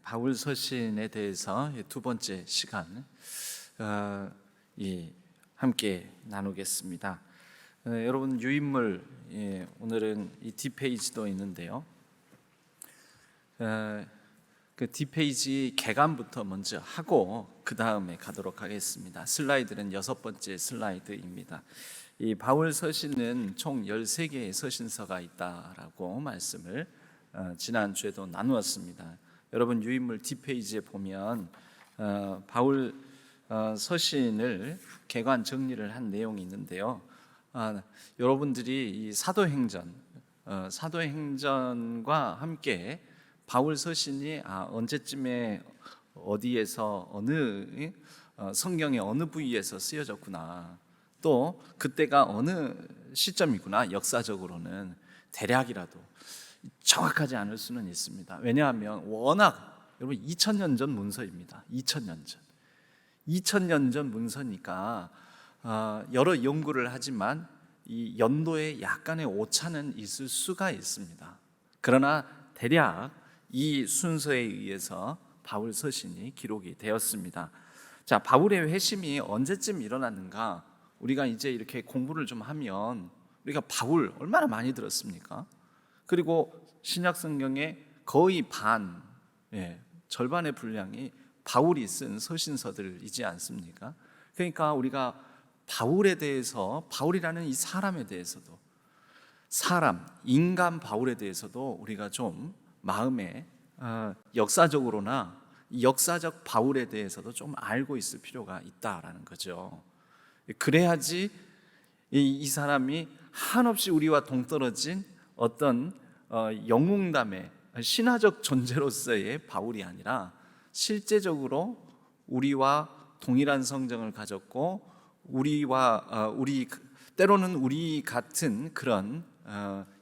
바울 서신에 대해서 두 번째 시간 함께 나누겠습니다. 여러분 유인물 오늘은 이 뒷페이지도 있는데요. 그 뒷페이지 개관부터 먼저 하고 그 다음에 가도록 하겠습니다. 슬라이드는 6번째 슬라이드입니다. 이 바울 서신은 총 13개의 서신서가 있다라고 말씀을 지난주에도 나누었습니다. 여러분 유인물 뒷페이지에 보면 바울 서신을 개관 정리를 한 내용이 있는데요. 여러분들이 이 사도행전과 함께 바울 서신이 언제쯤에 어디에서 어느 성경의 어느 부위에서 쓰여졌구나, 또 그때가 어느 시점이구나, 역사적으로는 대략이라도 정확하지 않을 수는 있습니다. 왜냐하면 워낙 여러분 2000년 전 문서입니다. 2000년 전 문서니까 여러 연구를 하지만 이 연도에 약간의 오차는 있을 수가 있습니다. 그러나 대략 이 순서에 의해서 바울 서신이 기록이 되었습니다. 자, 바울의 회심이 언제쯤 일어났는가? 우리가 이제 이렇게 공부를 좀 하면 우리가 바울 얼마나 많이 들었습니까? 그리고 신약 성경의 거의 절반의 분량이 바울이 쓴 서신서들이지 않습니까? 그러니까 우리가 바울에 대해서, 바울이라는 이 사람에 대해서도, 인간 바울에 대해서도 우리가 좀 마음에 역사적으로나 역사적 바울에 대해서도 좀 알고 있을 필요가 있다라는 거죠. 그래야지 이 사람이 한없이 우리와 동떨어진 어떤 영웅담의 신화적 존재로서의 바울이 아니라 실제적으로 우리와 동일한 성정을 가졌고 때로는 우리 같은 그런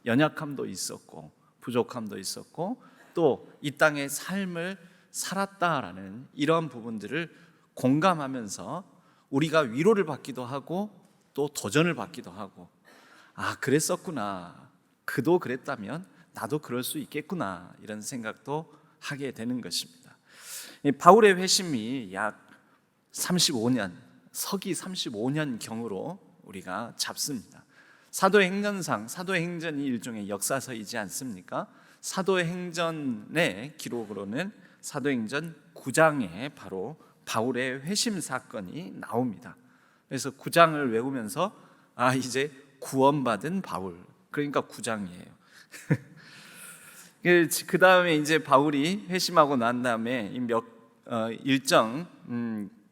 연약함도 있었고 부족함도 있었고 또 이 땅의 삶을 살았다라는 이런 부분들을 공감하면서 우리가 위로를 받기도 하고 또 도전을 받기도 하고, 그랬었구나, 그도 그랬다면 나도 그럴 수 있겠구나, 이런 생각도 하게 되는 것입니다. 바울의 회심이 약 35년, 서기 35년 경으로 우리가 잡습니다. 사도행전이 일종의 역사서이지 않습니까? 사도행전의 기록으로는 사도행전 9장에 바로 바울의 회심 사건이 나옵니다. 그래서 9장을 외우면서 이제 구원받은 바울, 그러니까 9장이에요. 그 다음에 이제 바울이 회심하고 난 다음에 일정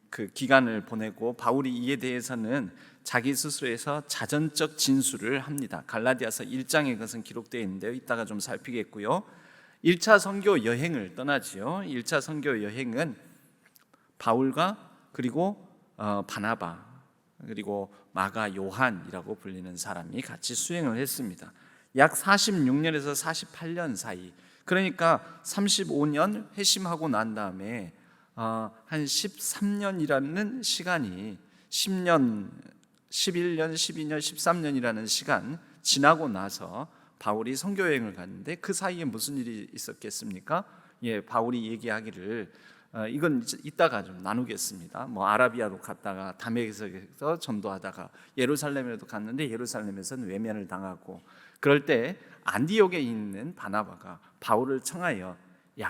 그 기간을 보내고 바울이 이에 대해서는 자기 스스로에서 자전적 진술을 합니다. 갈라디아서 1장에 그것은 기록되어 있는데요. 이따가 좀 살피겠고요. 1차 선교 여행을 떠나지요. 1차 선교 여행은 바울과 그리고 바나바 그리고 마가 요한이라고 불리는 사람이 같이 수행을 했습니다. 약 46년에서 48년 사이, 그러니까 35년 회심하고 난 다음에 한 13년이라는 시간이 10년, 11년, 12년, 13년이라는 시간 지나고 나서 바울이 선교 여행을 갔는데 그 사이에 무슨 일이 있었겠습니까? 바울이 얘기하기를 이건 이따가 좀 나누겠습니다. 아라비아로 갔다가 다메섹에서 전도하다가 예루살렘에도 갔는데 예루살렘에서는 외면을 당하고, 그럴 때 안디옥에 있는 바나바가 바울을 청하여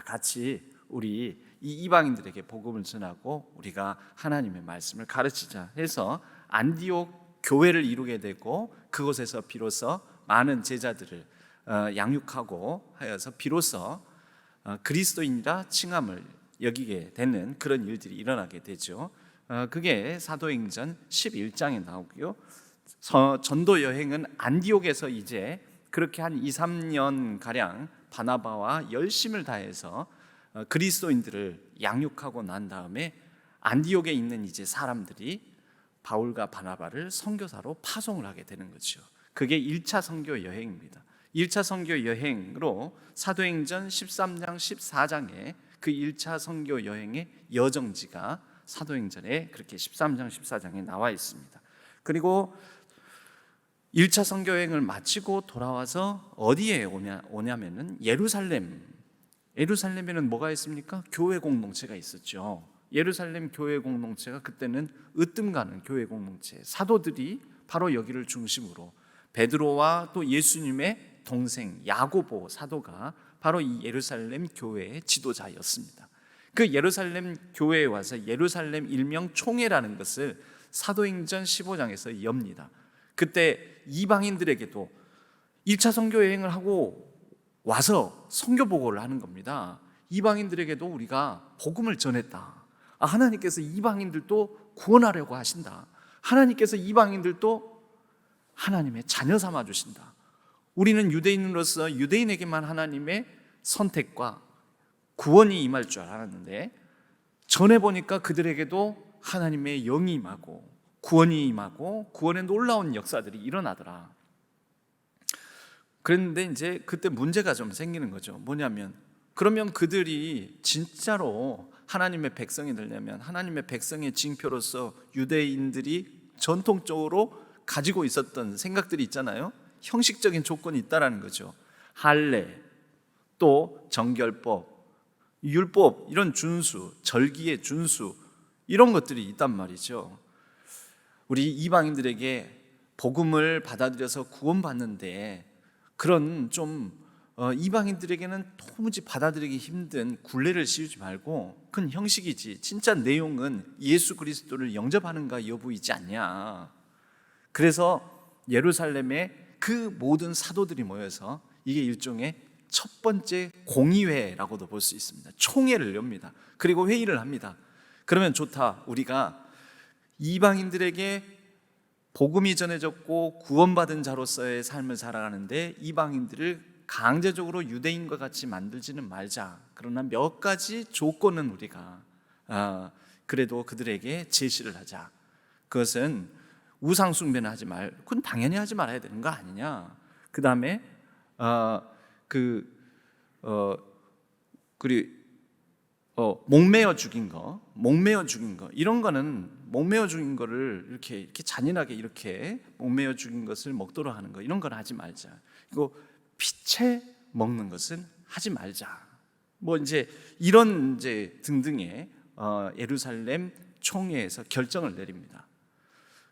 같이 우리 이 이방인들에게 복음을 전하고 우리가 하나님의 말씀을 가르치자 해서 안디옥 교회를 이루게 되고, 그곳에서 비로소 많은 제자들을 양육하고 하여서 비로소 그리스도인이라 칭함을 여기게 되는 그런 일들이 일어나게 되죠. 그게 사도행전 11장에 나오고요. 전도 여행은 안디옥에서 이제 그렇게 한 2-3년 가량 바나바와 열심을 다해서 그리스도인들을 양육하고 난 다음에 안디옥에 있는 이제 사람들이 바울과 바나바를 선교사로 파송을 하게 되는 거죠. 그게 1차 선교 여행입니다. 1차 선교 여행으로 사도행전 13장 14장에 그 1차 선교 여행의 여정지가 사도행전에 그렇게 13장 14장에 나와 있습니다. 그리고 1차 선교 여행을 마치고 돌아와서 어디에 오냐면은 예루살렘, 예루살렘에는 뭐가 있습니까? 교회 공동체가 있었죠. 예루살렘 교회 공동체가 그때는 으뜸가는 교회 공동체, 사도들이 바로 여기를 중심으로, 베드로와 또 예수님의 동생 야고보 사도가 바로 이 예루살렘 교회의 지도자였습니다. 그 예루살렘 교회에 와서 예루살렘 일명 총회라는 것을 사도행전 15장에서 엽니다. 그때 이방인들에게도 1차 선교 여행을 하고 와서 선교 보고를 하는 겁니다. 이방인들에게도 우리가 복음을 전했다. 하나님께서 이방인들도 구원하려고 하신다. 하나님께서 이방인들도 하나님의 자녀 삼아 주신다. 우리는 유대인으로서 유대인에게만 하나님의 선택과 구원이 임할 줄 알았는데 전해보니까 그들에게도 하나님의 영이 임하고 구원이 임하고 구원의 놀라운 역사들이 일어나더라. 그런데 이제 그때 문제가 좀 생기는 거죠. 뭐냐면, 그러면 그들이 진짜로 하나님의 백성이 되려면 하나님의 백성의 징표로서 유대인들이 전통적으로 가지고 있었던 생각들이 있잖아요. 형식적인 조건이 있다라는 거죠. 할례, 또 정결법, 율법, 이런 준수, 절기의 준수, 이런 것들이 있단 말이죠. 우리 이방인들에게 복음을 받아들여서 구원받는데 그런 좀 이방인들에게는 도무지 받아들이기 힘든 굴레를 씌우지 말고, 그건 형식이지 진짜 내용은 예수 그리스도를 영접하는가 여부이지 않냐. 그래서 예루살렘에 그 모든 사도들이 모여서 이게 일종의 첫 번째 공의회라고도 볼 수 있습니다. 총회를 엽니다. 그리고 회의를 합니다. 그러면 좋다, 우리가 이방인들에게 복음이 전해졌고 구원받은 자로서의 삶을 살아가는데 이방인들을 강제적으로 유대인과 같이 만들지는 말자. 그러나 몇 가지 조건은 우리가 그래도 그들에게 제시를 하자. 그것은 우상 숭배는 하지 말, 그건 당연히 하지 말아야 되는 거 아니냐. 그 다음에 목매어 죽인 거, 이런 거는 목매어 죽인 거를 이렇게 잔인하게 이렇게 목매어 죽인 것을 먹도록 하는 거, 이런 걸 하지 말자. 그리고 피채 먹는 것은 하지 말자. 뭐 이제 이런 이제 등등의 예루살렘 총회에서 결정을 내립니다.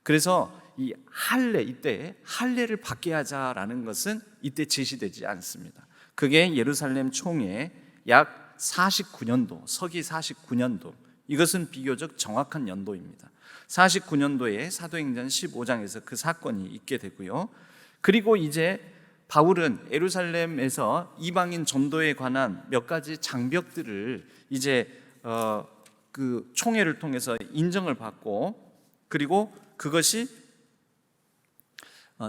그래서 이 할례, 이때 할례를 받게 하자라는 것은 이때 제시되지 않습니다. 그게 예루살렘 총회 약 49년도, 서기 49년도, 이것은 비교적 정확한 연도입니다. 49년도에 사도행전 15장에서 그 사건이 있게 되고요. 그리고 이제 바울은 예루살렘에서 이방인 전도에 관한 몇 가지 장벽들을 이제 그 총회를 통해서 인정을 받고, 그리고 그것이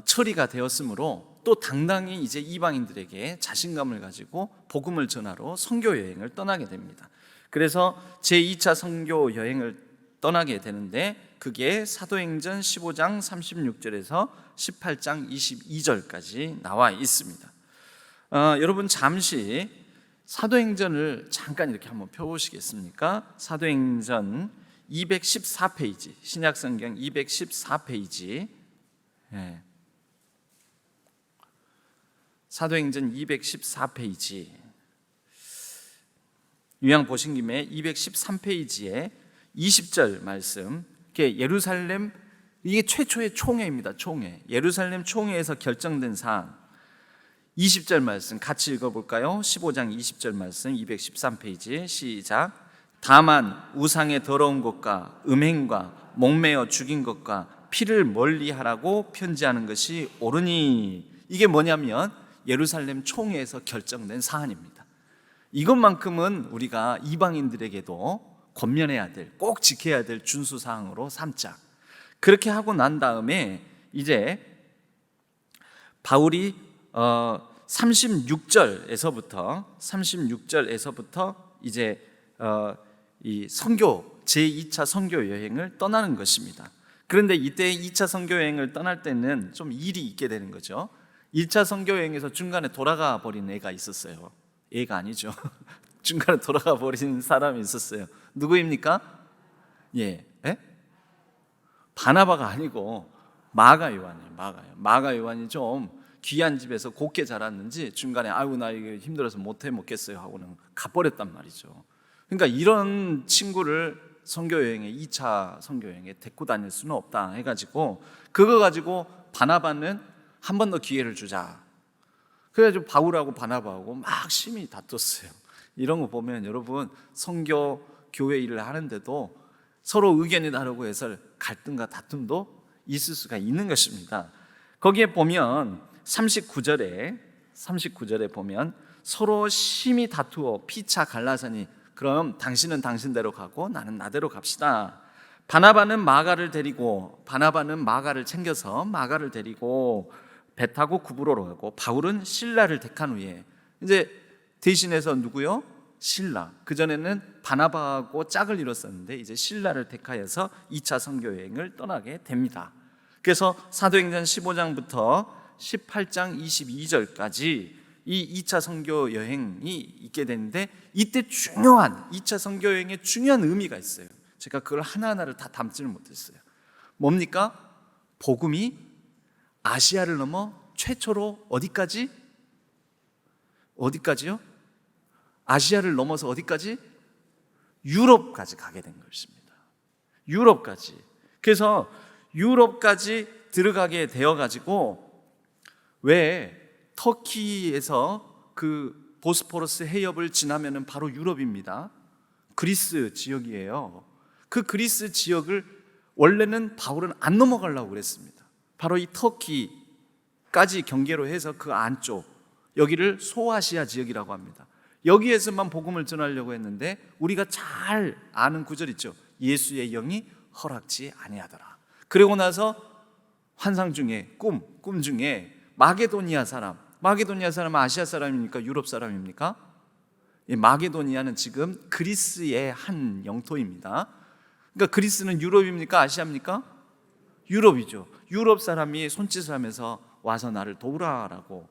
처리가 되었으므로 또 당당히 이제 이방인들에게 자신감을 가지고 복음을 전하러 선교 여행을 떠나게 됩니다. 그래서 제2차 선교 여행을 떠나게 되는데 그게 사도행전 15장 36절에서 18장 22절까지 나와 있습니다. 여러분 잠시 사도행전을 잠깐 이렇게 한번 펴보시겠습니까? 사도행전 214페이지, 신약성경 214페이지, 사도행전 214페이지, 유양 보신 김에 213페이지에 20절 말씀, 예루살렘, 이게 최초의 총회입니다. 총회, 예루살렘 총회에서 결정된 사항, 20절 말씀 같이 읽어볼까요? 15장 20절 말씀 213페이지 시작. 다만 우상의 더러운 것과 음행과 목매어 죽인 것과 피를 멀리하라고 편지하는 것이 옳으니, 이게 뭐냐면 예루살렘 총회에서 결정된 사안입니다. 이것만큼은 우리가 이방인들에게도 권면해야 될, 꼭 지켜야 될 준수사항으로 삼자. 그렇게 하고 난 다음에 이제 바울이 36절에서부터 이제 이 선교, 제2차 선교 여행을 떠나는 것입니다. 그런데 이때 2차 선교 여행을 떠날 때는 좀 일이 있게 되는 거죠. 1차 선교 여행에서 중간에 돌아가 버린 애가 있었어요. 애가 아니죠. 중간에 돌아가 버린 사람이 있었어요. 누구입니까? 예, 바나바가 아니고 마가 요한이에요. 마가 요한이 좀 귀한 집에서 곱게 자랐는지 중간에 아이고 나 이거 힘들어서 못 해 먹겠어요 하고는 가버렸단 말이죠. 그러니까 이런 친구를 선교여행에 2차 선교여행에 데리고 다닐 수는 없다 해가지고 그거 가지고 바나바는 한 번 더 기회를 주자. 그래가지고 바울하고 바나바하고 막 심히 다퉜어요. 이런 거 보면 여러분 선교 교회 일을 하는데도 서로 의견이 다르고 해서 갈등과 다툼도 있을 수가 있는 것입니다. 거기에 보면 39절에 보면 서로 심히 다투어 피차 갈라서니 그럼 당신은 당신대로 가고 나는 나대로 갑시다. 바나바는 마가를 챙겨서 마가를 데리고 배 타고 구브로로 가고 바울은 실라를 택한 후에 이제 대신해서 누구요? 실라. 그전에는 바나바하고 짝을 이뤘었는데 이제 실라를 택하여서 2차 선교 여행을 떠나게 됩니다. 그래서 사도행전 15장부터 18장 22절까지 이 2차 선교 여행이 있게 되는데 이때 중요한 2차 선교 여행에 중요한 의미가 있어요. 제가 그걸 하나하나를 다 담지는 못했어요. 뭡니까? 복음이 아시아를 넘어 최초로 어디까지요? 아시아를 넘어서 어디까지? 유럽까지 가게 된 것입니다. 유럽까지. 그래서 유럽까지 들어가게 되어가지고 왜 터키에서 그 보스포러스 해협을 지나면은 바로 유럽입니다. 그리스 지역이에요. 그 그리스 지역을 원래는 바울은 안 넘어가려고 그랬습니다. 바로 이 터키까지 경계로 해서 그 안쪽 여기를 소아시아 지역이라고 합니다. 여기에서만 복음을 전하려고 했는데 우리가 잘 아는 구절 있죠. 예수의 영이 허락지 아니하더라. 그리고 나서 환상 중에 꿈 중에 마게도니아 사람은 아시아 사람입니까? 유럽 사람입니까? 마게도니아는 지금 그리스의 한 영토입니다. 그러니까 그리스는 유럽입니까? 아시아입니까? 유럽이죠. 유럽 사람이 손짓을 하면서 와서 나를 도우라라고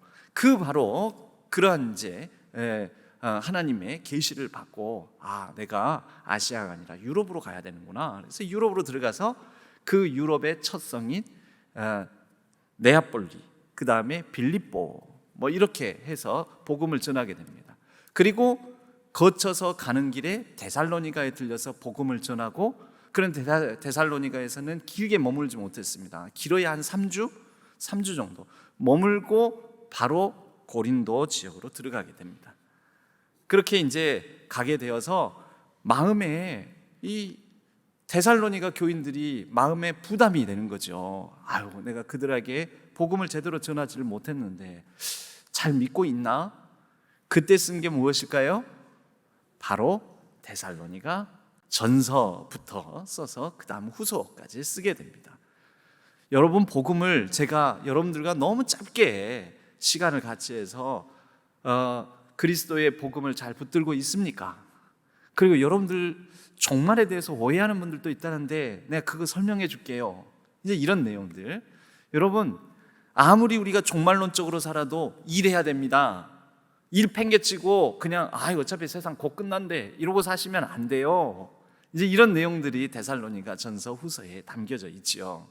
바로 그러한 이제 하나님의 계시를 받고 내가 아시아가 아니라 유럽으로 가야 되는구나. 그래서 유럽으로 들어가서 그 유럽의 첫 성인 네아폴리, 그 다음에 빌립보 이렇게 해서 복음을 전하게 됩니다. 그리고 거쳐서 가는 길에 데살로니가에 들려서 복음을 전하고 그런 데살로니가에서는 길게 머물지 못했습니다. 길어야 한 3주 정도 머물고 바로 고린도 지역으로 들어가게 됩니다. 그렇게 이제 가게 되어서 마음에 이 데살로니가 교인들이 마음에 부담이 되는 거죠. 내가 그들에게 복음을 제대로 전하지를 못했는데 잘 믿고 있나? 그때 쓴 게 무엇일까요? 바로 데살로니가 전서부터 써서 그 다음 후서까지 쓰게 됩니다. 여러분 복음을 제가 여러분들과 너무 짧게 시간을 같이 해서 그리스도의 복음을 잘 붙들고 있습니까? 그리고 여러분들 종말에 대해서 오해하는 분들도 있다는데 내가 그거 설명해 줄게요. 이제 이런 내용들. 여러분 아무리 우리가 종말론적으로 살아도 일해야 됩니다. 일 팽개치고 그냥 어차피 세상 곧 끝난대 이러고 사시면 안 돼요. 이제 이런 내용들이 데살로니가 전서 후서에 담겨져 있지요.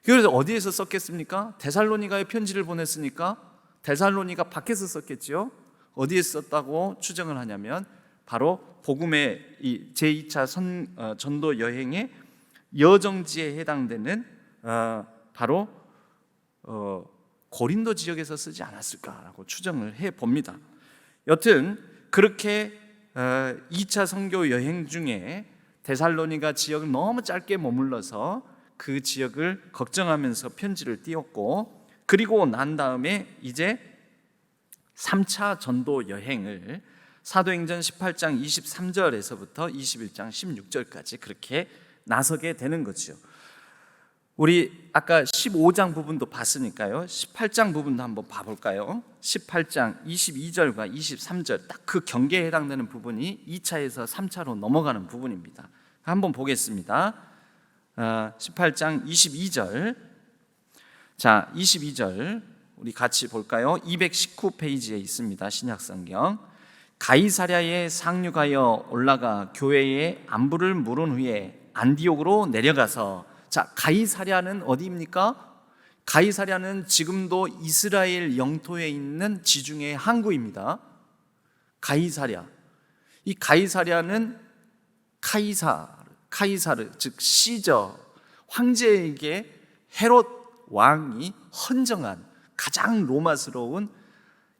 그래서 어디에서 썼겠습니까? 데살로니가에 편지를 보냈으니까 데살로니가 밖에서 썼겠지요. 어디에 썼다고 추정을 하냐면 바로 복음의 이 제2차 전도 여행의 여정지에 해당되는 바로 고린도 지역에서 쓰지 않았을까라고 추정을 해봅니다. 여튼 그렇게 2차 선교 여행 중에 데살로니가 지역을 너무 짧게 머물러서 그 지역을 걱정하면서 편지를 띄웠고 그리고 난 다음에 이제 3차 전도 여행을 사도행전 18장 23절에서부터 21장 16절까지 그렇게 나서게 되는 거죠. 우리 아까 15장 부분도 봤으니까요. 18장 부분도 한번 봐볼까요? 18장 22절과 23절 딱 그 경계에 해당되는 부분이 2차에서 3차로 넘어가는 부분입니다. 한번 보겠습니다. 18장 22절. 자, 22절 우리 같이 볼까요? 219페이지에 있습니다. 신약성경. 가이사랴에 상륙하여 올라가 교회에 안부를 물은 후에 안디옥으로 내려가서 자, 가이사랴는 어디입니까? 가이사랴는 지금도 이스라엘 영토에 있는 지중해 항구입니다. 가이사랴. 이 가이사랴는 카이사르 즉 시저 황제에게 헤롯 왕이 헌정한 가장 로마스러운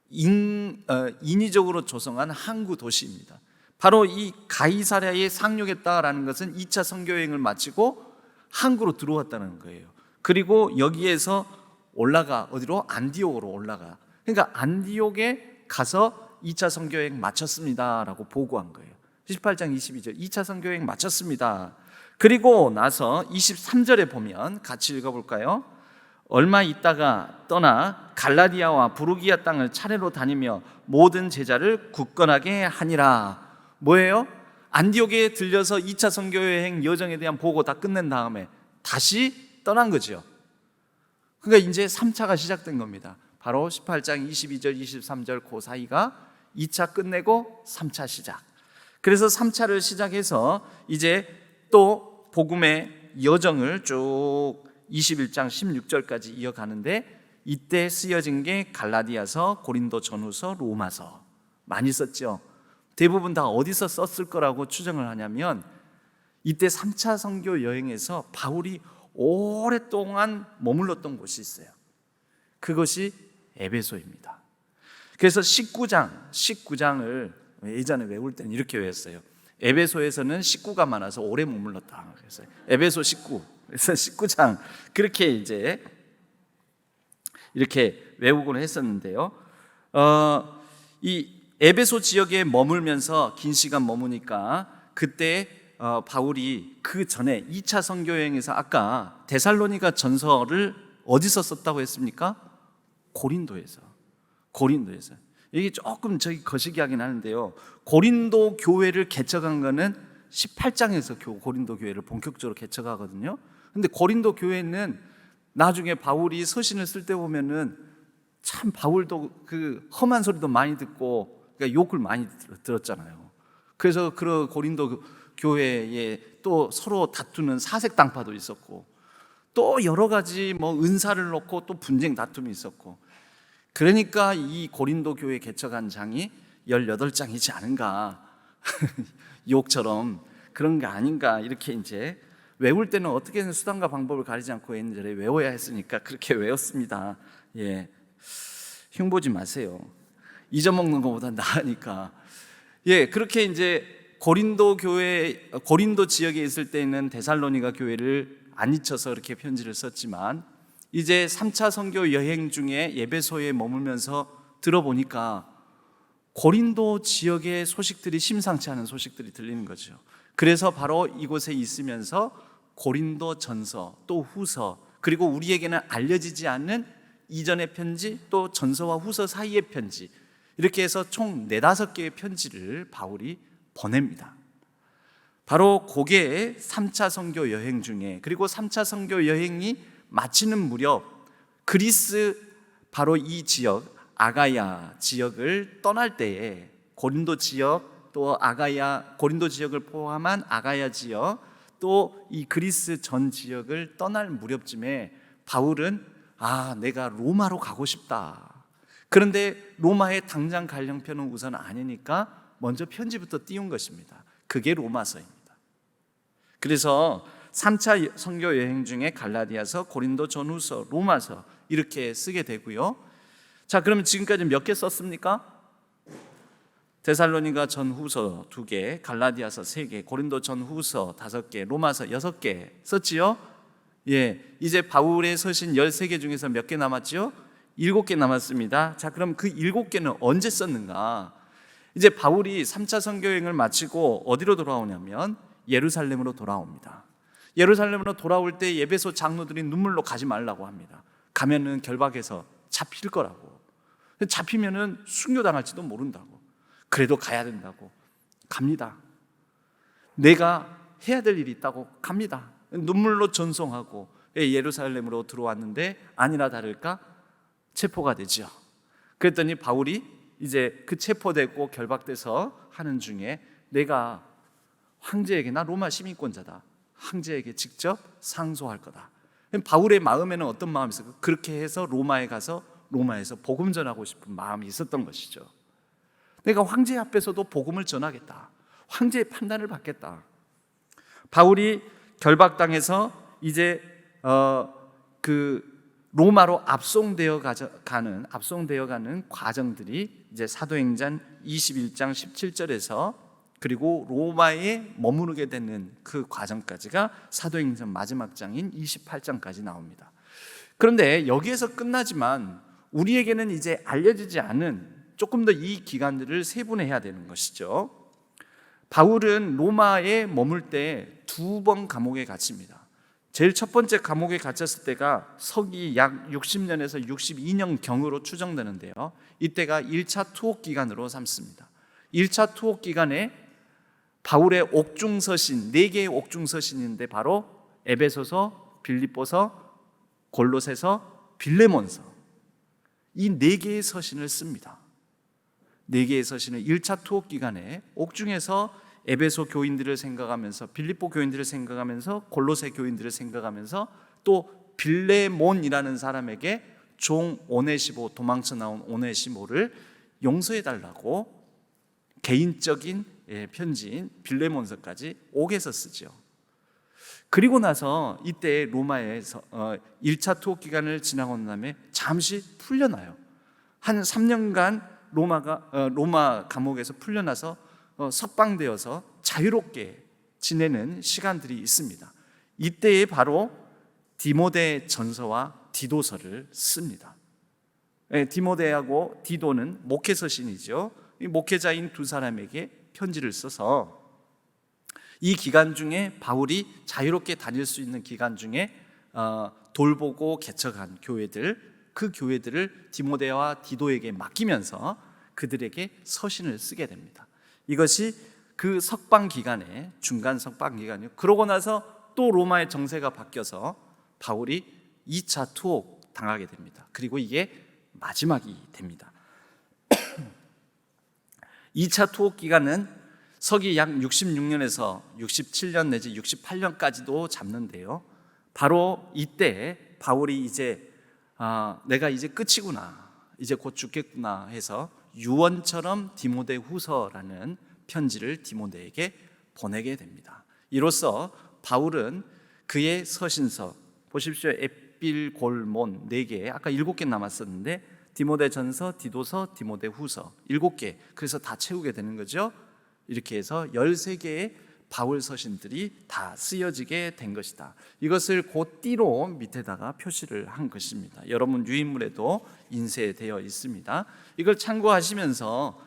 인위적으로 조성한 항구 도시입니다. 바로 이 가이사랴에 상륙했다라는 것은 2차 선교 여행을 마치고 항구로 들어왔다는 거예요. 그리고 여기에서 올라가 어디로? 안디옥으로 올라가. 그러니까 안디옥에 가서 2차 선교 여행 마쳤습니다라고 보고한 거예요. 18장 22절 2차 선교 여행 마쳤습니다. 그리고 나서 23절에 보면 같이 읽어볼까요? 얼마 있다가 떠나 갈라디아와 부르기아 땅을 차례로 다니며 모든 제자를 굳건하게 하니라. 뭐예요? 안디옥에 들려서 2차 선교 여행 여정에 대한 보고 다 끝낸 다음에 다시 떠난 거죠. 그러니까 이제 3차가 시작된 겁니다. 바로 18장 22절 23절 그 사이가 2차 끝내고 3차 시작. 그래서 3차를 시작해서 이제 또 복음의 여정을 쭉 21장 16절까지 이어가는데, 이때 쓰여진 게 갈라디아서, 고린도 전후서, 로마서 많이 썼죠. 대부분 다 어디서 썼을 거라고 추정을 하냐면 이때 3차 선교 여행에서 바울이 오랫동안 머물렀던 곳이 있어요. 그것이 에베소입니다. 그래서 19장을 예전에 외울 때는 이렇게 외웠어요. 에베소에서는 식구가 많아서 오래 머물렀다. 그래서 에베소 19, 그래서 19장 그렇게 이제 이렇게 외우곤 했었는데요. 이 에베소 지역에 머물면서 긴 시간 머무니까 그때 바울이 그 전에 2차 선교 여행에서 아까 데살로니가 전서를 어디서 썼다고 했습니까? 고린도에서. 이게 조금 저기 거시기하긴 하는데요. 고린도 교회를 개척한 거는 18장에서 고린도 교회를 본격적으로 개척하거든요. 근데 고린도 교회는 나중에 바울이 서신을 쓸 때 보면은 참 바울도 그 험한 소리도 많이 듣고 그러니까 욕을 많이 들었잖아요. 그래서 그 고린도 교회에 또 서로 다투는 사색 당파도 있었고 또 여러 가지 뭐 은사를 놓고 또 분쟁 다툼이 있었고, 그러니까 이 고린도 교회 개척한 장이 18장이지 않은가 욕처럼 그런 게 아닌가, 이렇게 이제 외울 때는 어떻게든 수단과 방법을 가리지 않고 옛날에 외워야 했으니까 그렇게 외웠습니다. 예, 흉보지 마세요. 잊어먹는 것보다 나으니까. 예, 그렇게 이제 고린도 지역에 있을 때는 데살로니가 교회를 안 잊혀서 이렇게 편지를 썼지만, 이제 3차 선교 여행 중에 에베소에 머물면서 들어보니까 고린도 지역의 소식들이 심상치 않은 소식들이 들리는 거죠. 그래서 바로 이곳에 있으면서 고린도 전서, 또 후서, 그리고 우리에게는 알려지지 않는 이전의 편지, 또 전서와 후서 사이의 편지, 이렇게 해서 총 4-5개의 편지를 바울이 보냅니다. 바로 그게 3차 선교 여행 중에, 그리고 3차 선교 여행이 마치는 무렵 그리스 바로 이 지역 아가야 지역을 떠날 때에 고린도 지역, 또 고린도 지역을 포함한 아가야 지역, 또 이 그리스 전 지역을 떠날 무렵쯤에 바울은 내가 로마로 가고 싶다. 그런데 로마에 당장 갈 형편은 우선 아니니까 먼저 편지부터 띄운 것입니다. 그게 로마서입니다. 그래서 3차 선교 여행 중에 갈라디아서, 고린도 전후서, 로마서 이렇게 쓰게 되고요. 자, 그러면 지금까지 몇 개 썼습니까? 데살로니가 전후서 2개, 갈라디아서 3개, 고린도 전후서 5개, 로마서 6개 썼지요? 예, 이제 바울의 서신 13개 중에서 몇 개 남았지요? 7개 남았습니다. 자, 그럼 그 7개는 언제 썼는가? 이제 바울이 3차 선교 여행을 마치고 어디로 돌아오냐면 예루살렘으로 돌아옵니다. 예루살렘으로 돌아올 때 에베소 장로들이 눈물로 가지 말라고 합니다. 가면은 결박해서 잡힐 거라고. 잡히면은 순교당할지도 모른다고. 그래도 가야 된다고. 갑니다. 내가 해야 될 일이 있다고 갑니다. 눈물로 전송하고 예루살렘으로 들어왔는데 아니나 다를까 체포가 되죠. 그랬더니 바울이 이제 그 체포되고 결박돼서 하는 중에 내가 황제에게, 나 로마 시민권자다, 황제에게 직접 상소할 거다. 바울의 마음에는 어떤 마음이 있었을까? 그렇게 해서 로마에 가서 로마에서 복음 전하고 싶은 마음이 있었던 것이죠. 내가 황제 앞에서도 복음을 전하겠다. 황제의 판단을 받겠다. 바울이 결박당해서 이제 로마로 압송되어 가는 과정들이 이제 사도행전 21장 17절에서 그리고 로마에 머무르게 되는 그 과정까지가 사도행전 마지막 장인 28장까지 나옵니다. 그런데 여기에서 끝나지만 우리에게는 이제 알려지지 않은 조금 더 이 기간들을 세분해야 되는 것이죠. 바울은 로마에 머물 때 2번 감옥에 갇힙니다. 제일 첫 번째 감옥에 갇혔을 때가 서기 약 60년에서 62년경으로 추정되는데요. 이때가 1차 투옥 기간으로 삼습니다. 1차 투옥 기간에 바울의 옥중서신, 4개의 옥중서신인데 바로 에베소서, 빌립보서, 골로새서, 빌레몬서, 이 4개의 서신을 씁니다. 4개의 서신을 1차 투옥 기간에 옥중에서 에베소 교인들을 생각하면서, 빌립보 교인들을 생각하면서, 골로새 교인들을 생각하면서, 또 빌레몬이라는 사람에게 종 오네시모, 도망쳐 나온 오네시모를 용서해 달라고 개인적인 편지인 빌레몬서까지 옥에서 쓰죠. 그리고 나서 이때 로마에서 1차 투옥 기간을 지나고 난 다음에 잠시 풀려나요. 한 3년간 로마 감옥에서 풀려나서 석방되어서 자유롭게 지내는 시간들이 있습니다. 이때에 바로 디모데 전서와 디도서를 씁니다. 디모데하고 디도는 목회서신이죠. 이 목회자인 2사람에게 편지를 써서 이 기간 중에 바울이 자유롭게 다닐 수 있는 기간 중에 돌보고 개척한 교회들, 그 교회들을 디모데와 디도에게 맡기면서 그들에게 서신을 쓰게 됩니다. 이것이 그 석방 기간에, 중간 석방 기간이요. 그러고 나서 또 로마의 정세가 바뀌어서 바울이 2차 투옥 당하게 됩니다. 그리고 이게 마지막이 됩니다. 2차 투옥 기간은 서기 약 66년에서 67년 내지 68년까지도 잡는데요. 바로 이때 바울이 이제 내가 이제 끝이구나, 이제 곧 죽겠구나 해서 유언처럼 디모데 후서라는 편지를 디모데에게 보내게 됩니다. 이로써 바울은 그의 서신서, 보십시오. 에필골몬 4개, 아까 7개 남았었는데 디모데 전서, 디도서, 디모데 후서 7개, 그래서 다 채우게 되는 거죠. 이렇게 해서 13개의 바울 서신들이 다 쓰여지게 된 것이다. 이것을 곧띠로 밑에다가 표시를 한 것입니다. 여러분 유인물에도 인쇄되어 있습니다. 이걸 참고하시면서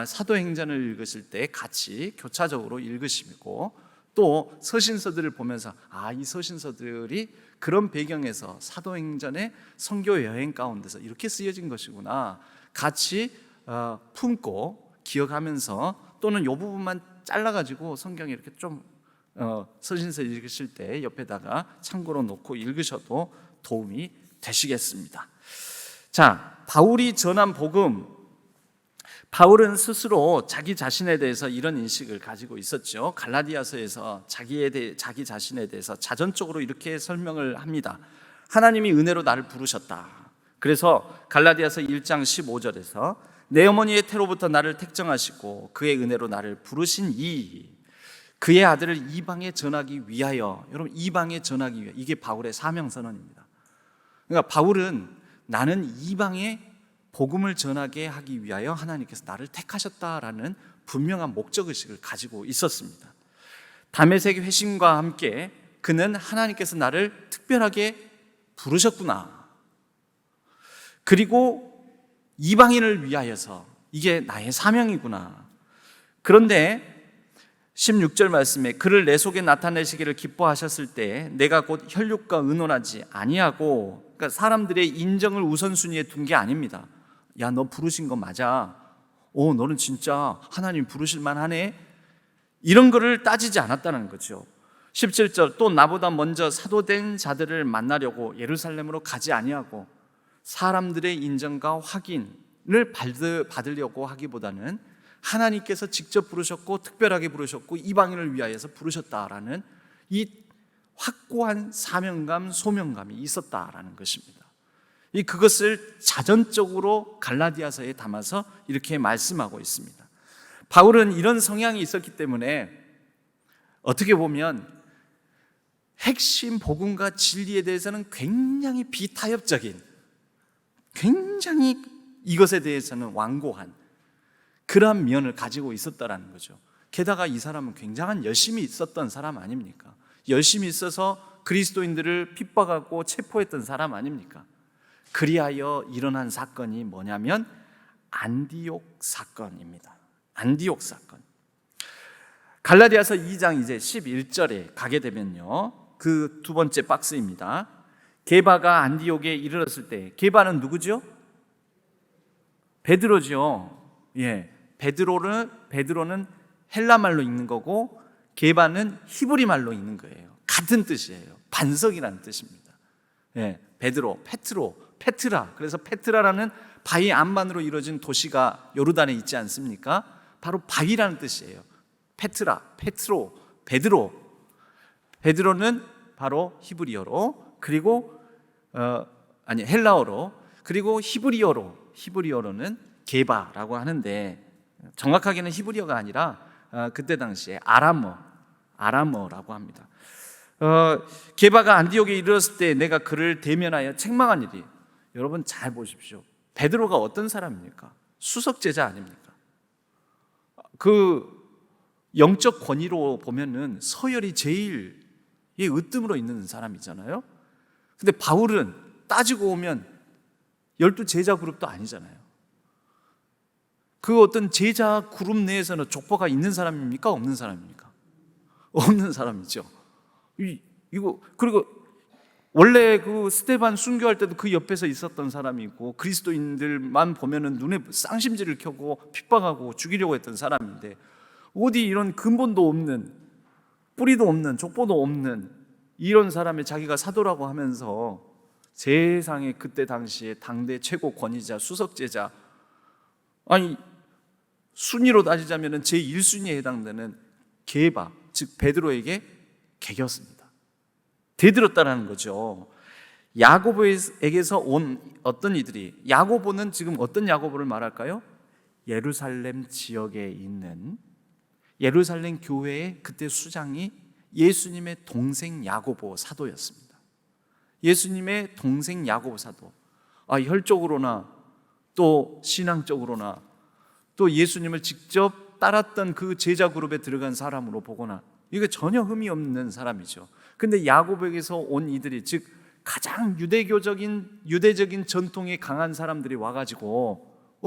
사도행전을 읽으실 때 같이 교차적으로 읽으시고, 또 서신서들을 보면서 이 서신서들이 그런 배경에서 사도행전의 선교 여행 가운데서 이렇게 쓰여진 것이구나 같이 품고 기억하면서, 또는 이 부분만 잘라가지고 성경에 이렇게 좀 서신서 읽으실 때 옆에다가 참고로 놓고 읽으셔도 도움이 되시겠습니다. 자, 바울이 전한 복음, 바울은 스스로 자기 자신에 대해서 이런 인식을 가지고 있었죠. 갈라디아서에서 자기 자신에 대해서 자전적으로 이렇게 설명을 합니다. 하나님이 은혜로 나를 부르셨다. 그래서 갈라디아서 1장 15절에서 내 어머니의 태로부터 나를 택정하시고 그의 은혜로 나를 부르신 그의 아들을 이방에 전하기 위하여. 여러분, 이방에 전하기 위하여, 이게 바울의 사명선언입니다. 그러니까 바울은 나는 이방에 복음을 전하게 하기 위하여 하나님께서 나를 택하셨다라는 분명한 목적의식을 가지고 있었습니다. 다메섹 회심과 함께 그는 하나님께서 나를 특별하게 부르셨구나, 그리고 이방인을 위하여서 이게 나의 사명이구나. 그런데 16절 말씀에 그를 내 속에 나타내시기를 기뻐하셨을 때 내가 곧 혈육과 의논하지 아니하고, 그러니까 사람들의 인정을 우선순위에 둔 게 아닙니다. 야, 너 부르신 거 맞아. 너는 진짜 하나님 부르실 만하네. 이런 거를 따지지 않았다는 거죠. 17절 또 나보다 먼저 사도된 자들을 만나려고 예루살렘으로 가지 아니하고 사람들의 인정과 확인을 받으려고 하기보다는 하나님께서 직접 부르셨고 특별하게 부르셨고 이방인을 위하여서 부르셨다라는 이 확고한 사명감, 소명감이 있었다라는 것입니다. 그것을 자전적으로 갈라디아서에 담아서 이렇게 말씀하고 있습니다. 바울은 이런 성향이 있었기 때문에 어떻게 보면 핵심 복음과 진리에 대해서는 굉장히 비타협적인, 굉장히 이것에 대해서는 완고한 그러한 면을 가지고 있었다라는 거죠. 게다가 이 사람은 굉장한 열심이 있었던 사람 아닙니까? 열심히 있어서 그리스도인들을 핍박하고 체포했던 사람 아닙니까? 그리하여 일어난 사건이 뭐냐면 안디옥 사건입니다. 안디옥 사건. 갈라디아서 2장 이제 11절에 가게 되면요, 그 두 번째 박스입니다. 게바가 안디옥에 이르렀을 때, 게바는 누구죠? 베드로죠. 예, 베드로는 헬라 말로 읽는 거고 게바는 히브리 말로 읽는 거예요. 같은 뜻이에요. 반석이라는 뜻입니다. 예, 베드로, 페트라. 그래서 페트라라는 바위 안반으로 이루어진 도시가 요르단에 있지 않습니까? 바로 바위라는 뜻이에요. 페트라, 페트로, 베드로. 베드로는 바로 히브리어로, 그리고 헬라어로, 그리고 히브리어로는 게바라고 하는데, 정확하게는 히브리어가 아니라 그때 당시에 아람어라고 합니다. 게바가 안디옥에 이르렀을 때 내가 그를 대면하여 책망한 일이, 여러분 잘 보십시오. 베드로가 어떤 사람입니까? 수석제자 아닙니까? 그 영적 권위로 보면은 서열이 제일 으뜸으로 있는 사람이잖아요. 근데 바울은 따지고 오면 12 제자 그룹도 아니잖아요. 그 어떤 제자 그룹 내에서는 족보가 있는 사람입니까? 없는 사람입니까? 없는 사람이죠. 그리고 원래 그 스데반 순교할 때도 그 옆에서 있었던 사람이고, 그리스도인들만 보면은 눈에 쌍심지를 켜고 핍박하고 죽이려고 했던 사람인데, 어디 이런 근본도 없는, 뿌리도 없는, 족보도 없는 이런 사람의 자기가 사도라고 하면서 세상에 그때 당시에 당대 최고 권위자, 수석제자, 아니 순위로 따지자면 제1순위에 해당되는 게바, 즉 베드로에게 개겼습니다. 대들었다라는 거죠. 야고보에게서 온 어떤 이들이, 야고보는 지금 어떤 야고보를 말할까요? 예루살렘 지역에 있는 예루살렘 교회의 그때 수장이 예수님의 동생 야고보 사도였습니다. 예수님의 동생 야고보 사도. 혈적으로나 또 신앙적으로나 또 예수님을 직접 따랐던 그 제자 그룹에 들어간 사람으로 보거나, 이게 전혀 흠이 없는 사람이죠. 근데 야고보에게서 온 이들이, 즉 가장 유대적인 전통이 강한 사람들이 와가지고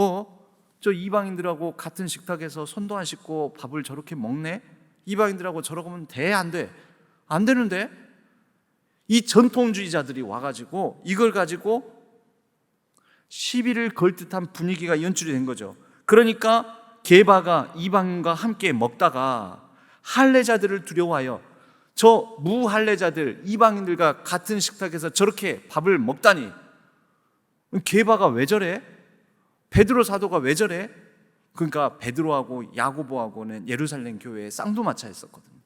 저 이방인들하고 같은 식탁에서 손도 안 씻고 밥을 저렇게 먹네? 이방인들하고 저러고 하면 돼? 안 돼? 안 되는데? 이 전통주의자들이 와가지고 이걸 가지고 시비를 걸 듯한 분위기가 연출이 된 거죠. 그러니까 게바가 이방인과 함께 먹다가 할례자들을 두려워하여, 저 무할례자들, 이방인들과 같은 식탁에서 저렇게 밥을 먹다니, 게바가 왜 저래? 베드로 사도가 왜 저래? 그러니까 베드로하고 야고보하고는 예루살렘 교회에 쌍두마차 했었거든요.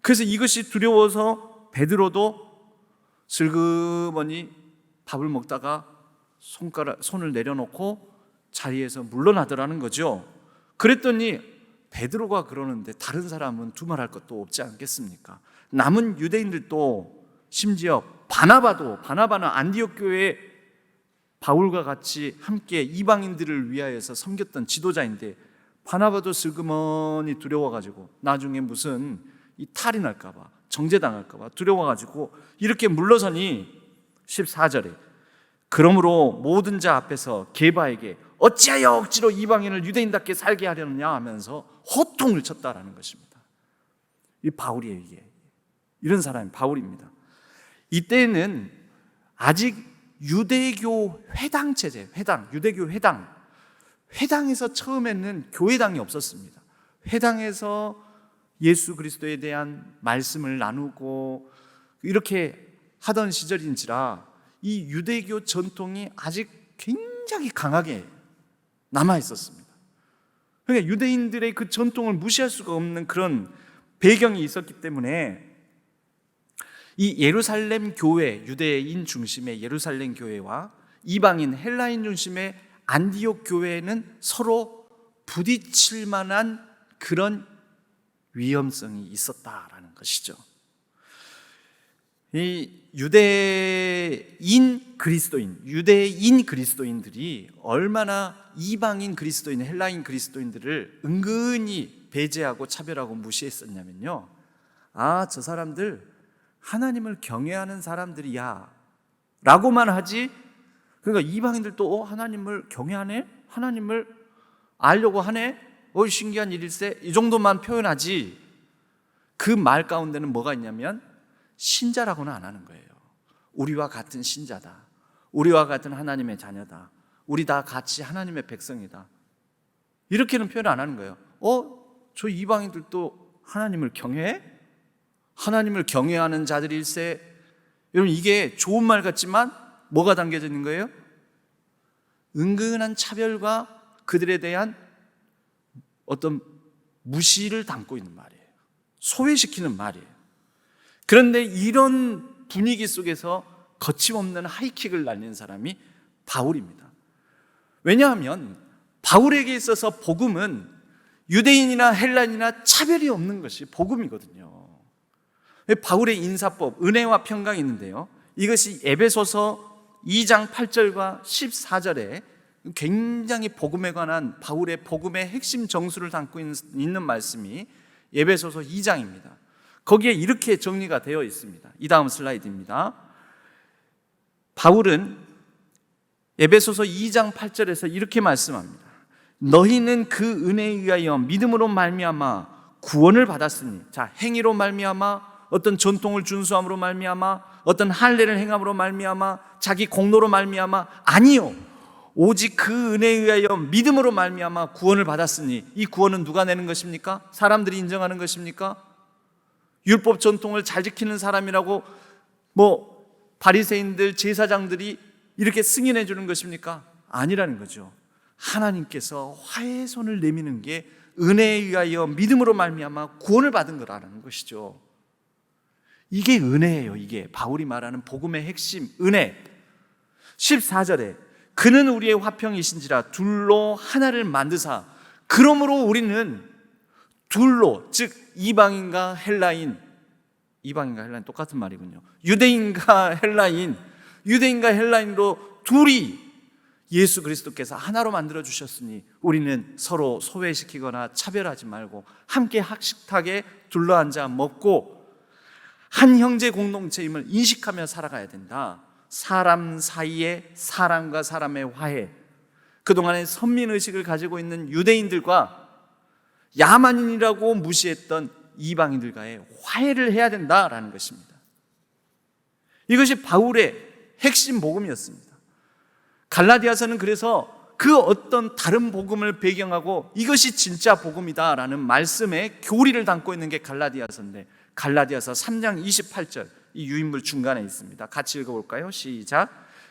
그래서 이것이 두려워서 베드로도 슬그머니 밥을 먹다가 손을 내려놓고 자리에서 물러나더라는 거죠. 그랬더니 베드로가 그러는데 다른 사람은 두말할 것도 없지 않겠습니까? 남은 유대인들도, 심지어 바나바는 안디옥 교회에 바울과 같이 함께 이방인들을 위하여서 섬겼던 지도자인데, 바나바도 슬그머니 두려워가지고 나중에 무슨 이 탈이 날까봐, 정죄당할까봐 두려워가지고 이렇게 물러서니 14절에 그러므로 모든 자 앞에서 게바에게 어찌하여 억지로 이방인을 유대인답게 살게 하려느냐 하면서 호통을 쳤다라는 것입니다. 이 바울이에요. 이게 이런 사람이 바울입니다. 이때는 아직 유대교 회당 체제, 유대교 회당에서 처음에는 교회당이 없었습니다. 회당에서 예수 그리스도에 대한 말씀을 나누고 이렇게 하던 시절인지라 이 유대교 전통이 아직 굉장히 강하게 남아 있었습니다. 그러니까 유대인들의 그 전통을 무시할 수가 없는 그런 배경이 있었기 때문에 이 예루살렘 교회, 유대인 중심의 예루살렘 교회와 이방인 헬라인 중심의 안디옥 교회는 서로 부딪힐 만한 그런 위험성이 있었다라는 것이죠. 이 유대인 그리스도인들이 얼마나 이방인 그리스도인, 헬라인 그리스도인들을 은근히 배제하고 차별하고 무시했었냐면요, 저 사람들 하나님을 경외하는 사람들이야 라고만 하지, 그러니까 이방인들도 하나님을 경외하네? 하나님을 알려고 하네? 신기한 일일세? 이 정도만 표현하지, 그 말 가운데는 뭐가 있냐면 신자라고는 안 하는 거예요. 우리와 같은 신자다, 우리와 같은 하나님의 자녀다, 우리 다 같이 하나님의 백성이다, 이렇게는 표현 안 하는 거예요. 저 이방인들도 하나님을 경외해? 하나님을 경외하는 자들일세? 여러분, 이게 좋은 말 같지만 뭐가 담겨져 있는 거예요? 은근한 차별과 그들에 대한 어떤 무시를 담고 있는 말이에요. 소외시키는 말이에요. 그런데 이런 분위기 속에서 거침없는 하이킥을 날린 사람이 바울입니다. 왜냐하면 바울에게 있어서 복음은 유대인이나 헬라인이나 차별이 없는 것이 복음이거든요. 바울의 인사법, 은혜와 평강이 있는데요, 이것이 에베소서 2장 8절과 14절에 굉장히 복음에 관한 바울의 복음의 핵심 정수를 담고 있는 말씀이 에베소서 2장입니다. 거기에 이렇게 정리가 되어 있습니다. 이 다음 슬라이드입니다. 바울은 에베소서 2장 8절에서 이렇게 말씀합니다. 너희는 그 은혜에 의하여 믿음으로 말미암아 구원을 받았으니, 행위로 말미암아, 어떤 전통을 준수함으로 말미암아, 어떤 할례를 행함으로 말미암아, 자기 공로로 말미암아, 아니요, 오직 그 은혜에 의하여 믿음으로 말미암아 구원을 받았으니. 이 구원은 누가 내는 것입니까? 사람들이 인정하는 것입니까? 율법 전통을 잘 지키는 사람이라고 바리새인들, 제사장들이 이렇게 승인해 주는 것입니까? 아니라는 거죠. 하나님께서 화해의 손을 내미는 게 은혜에 의하여 믿음으로 말미암아 구원을 받은 거라는 것이죠. 이게 은혜예요. 이게 바울이 말하는 복음의 핵심, 은혜. 14절에 그는 우리의 화평이신지라 둘로 하나를 만드사, 그러므로 우리는 둘로, 즉 이방인과 헬라인 똑같은 말이군요. 유대인과 헬라인으로 둘이 예수 그리스도께서 하나로 만들어 주셨으니 우리는 서로 소외시키거나 차별하지 말고 함께 학식탁에 둘러앉아 먹고 한 형제 공동체임을 인식하며 살아가야 된다. 사람 사이에 사람과 사람의 화해, 그동안의 선민의식을 가지고 있는 유대인들과 야만인이라고 무시했던 이방인들과의 화해를 해야 된다라는 것입니다. 이것이 바울의 핵심 복음이었습니다. 갈라디아서는 그래서 그 어떤 다른 복음을 배경하고 이것이 진짜 복음이다라는 말씀의 교리를 담고 있는 게 갈라디아서인데, 갈라디아서 3장 28절, 이 유인물 중간에 있습니다. 같이 읽어볼까요? 시작.